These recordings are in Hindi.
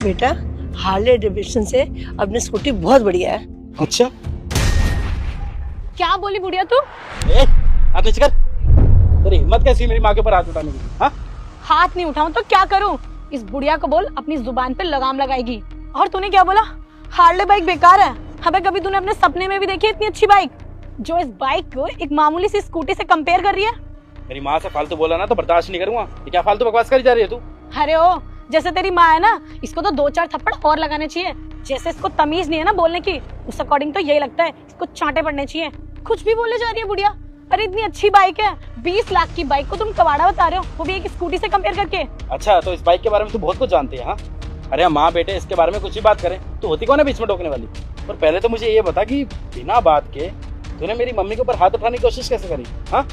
बेटा हार्ले डेविडसन से अपनी स्कूटी बहुत बढ़िया है। अच्छा क्या बोली बुढ़िया तू? हाथ नीचे कर। तेरी हिम्मत कैसी मेरी माँ के ऊपर हाथ उठाने की? हाँ? हाथ नहीं उठाऊं तो क्या करूं? इस बुढ़िया को बोल अपनी जुबान पे लगाम लगाएगी। और तूने क्या बोला? हार्ले बाइक बेकार है। अबे कभी तूने अपने सपने में भी देखी इतनी अच्छी बाइक जो इस बाइक को एक मामूली सी स्कूटी से कंपेयर कर रही है? मेरी माँ से फालतू बोला ना तो बर्दाश्त नहीं करूंगा। ये क्या फालतू बकवास करी जा रही है तू? अरे ओ, जैसे तेरी माँ है ना, इसको तो 2-4 थप्पड़ और लगाने चाहिए। जैसे इसको तमीज नहीं है ना बोलने की, उस अकॉर्डिंग तो यही लगता है इसको चांटे पड़ने चाहिए। कुछ भी बोले जा रही है बुढ़िया। अरे इतनी अच्छी बाइक है, 20 लाख की बाइक को तुम कबाड़ा बता रहे हो, वो भी एक स्कूटी से कंपेयर करके। अच्छा तो इस बाइक के बारे में तू बहुत कुछ जानती है? हाँ? अरे माँ बेटे इसके बारे में कुछ ही बात करें तो होती कौन है बीच में टोकने वाली? और पहले तो मुझे ये बता कि बिना बात के तूने मेरी मम्मी के ऊपर हाथ उठाने की कोशिश कैसे करी? हाँ?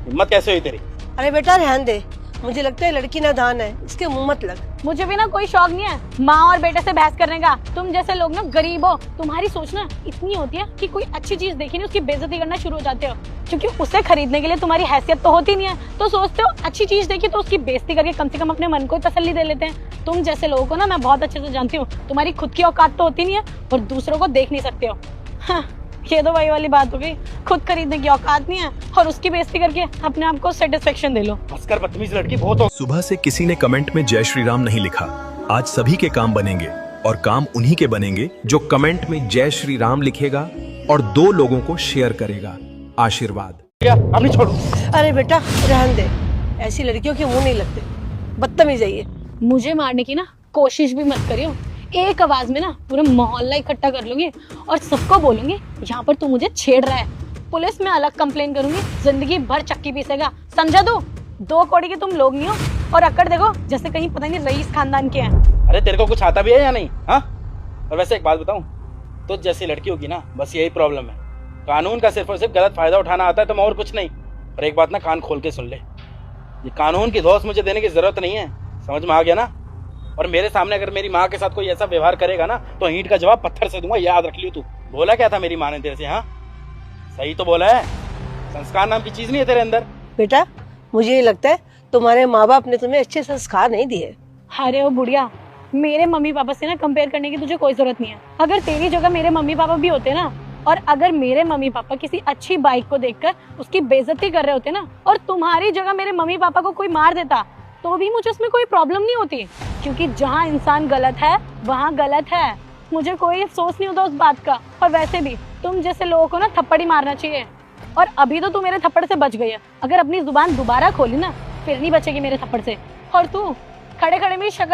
हिम्मत कैसे हुई तेरी? अरे बेटा रहने दे, मुझे लगता है लड़की नादान है, इसके मुंह मत लग। मुझे भी ना कोई शौक नहीं है माँ और बेटे से बहस करने का। तुम जैसे लोग ना गरीब हो, तुम्हारी सोच ना इतनी होती है कि कोई अच्छी चीज देखी नहीं उसकी बेइज्जती करना शुरू हो जाते हो, क्योंकि उसे खरीदने के लिए तुम्हारी हैसियत तो होती नहीं है। तो सोचते हो अच्छी चीज देखी तो उसकी बेइज्जती करके कम से कम अपने मन को तसल्ली दे लेते हैं। तुम जैसे लोगों को ना मैं बहुत अच्छे से जानती हूँ, तुम्हारी खुद की औकात तो होती नहीं है और दूसरों को देख नहीं सकते हो। हाँ, ये तो वही वाली बात हो गई, खुद खरीदने की औकात नहीं है और उसकी बेइज्जती करके अपने आप को सेटिस्फेक्शन दे लो। हंसकर बदतमीज लड़की बहुत हो। सुबह से किसी ने कमेंट में जय श्री राम नहीं लिखा। आज सभी के काम बनेंगे और काम उन्हीं के बनेंगे जो कमेंट में जय श्री राम लिखेगा और 2 लोगों को शेयर करेगा। आशीर्वाद। क्या अब नहीं छोड़ो। अरे बेटा रहने दे, ऐसी लड़कियों के मुंह नहीं लगते, बदतमीज है ये। मुझे मारने की ना कोशिश भी मत करियो। एक आवाज में ना पूरा मोहल्ला इकट्ठा कर लूंगी और सबको बोलूंगी यहाँ पर तू मुझे छेड़ रहा है। पुलिस में अलग कंप्लेन करूंगी, जिंदगी भर चक्की पीसेगा। समझा तू? 2 कौड़ी के तुम लोग नहीं हो और अकड़ देखो जैसे कहीं पता नहीं रईस खानदान के हैं। अरे तेरे को कुछ आता भी है या नहीं? हाँ? और वैसे एक बात बताऊं, तो जैसी लड़की होगी ना बस यही प्रॉब्लम है, कानून का सिर्फ और सिर्फ गलत फायदा उठाना आता है, तो और कुछ नहीं। और एक बात ना कान खोल के सुन ले, ये कानून की धौंस मुझे देने की जरूरत नहीं है, समझ में आ गया ना? और मेरे सामने अगर मेरी माँ के साथ कोई ऐसा व्यवहार करेगा ना तो ईंट का जवाब पत्थर से दूंगा, याद रख लियो तू। बोला क्या था मेरी माँ ने तेरे से? हाँ सही तो बोला है, संस्कार नाम की चीज नहीं है तेरे अंदर। बेटा मुझे ये लगता है तुम्हारे माँ बाप ने तुम्हें अच्छे संस्कार नहीं दिए। अरे ओ बुढ़िया, मेरे मम्मी पापा से ना कंपेयर करने की तुझे कोई जरूरत नहीं है। अगर तेरी जगह मेरे मम्मी पापा भी होते ना, और अगर मेरे मम्मी पापा किसी अच्छी बाइक को देखकर उसकी बेइज्जती कर रहे होते ना, और तुम्हारी जगह मेरे मम्मी पापा को कोई मार देता, तो भी मुझे उसमें कोई प्रॉब्लम नहीं होती, क्योंकि जहाँ इंसान गलत है वहाँ गलत है। मुझे कोई अफसोस नहीं होता उस बात का। और वैसे भी तुम जैसे लोगों को ना थप्पड़ ही मारना चाहिए। और अभी तो तू मेरे थप्पड़ से बच गई है, अगर अपनी जुबान दोबारा खोली ना फिर नहीं बचेगी मेरे थप्पड़ से। और तू खड़े खड़े में शक्ल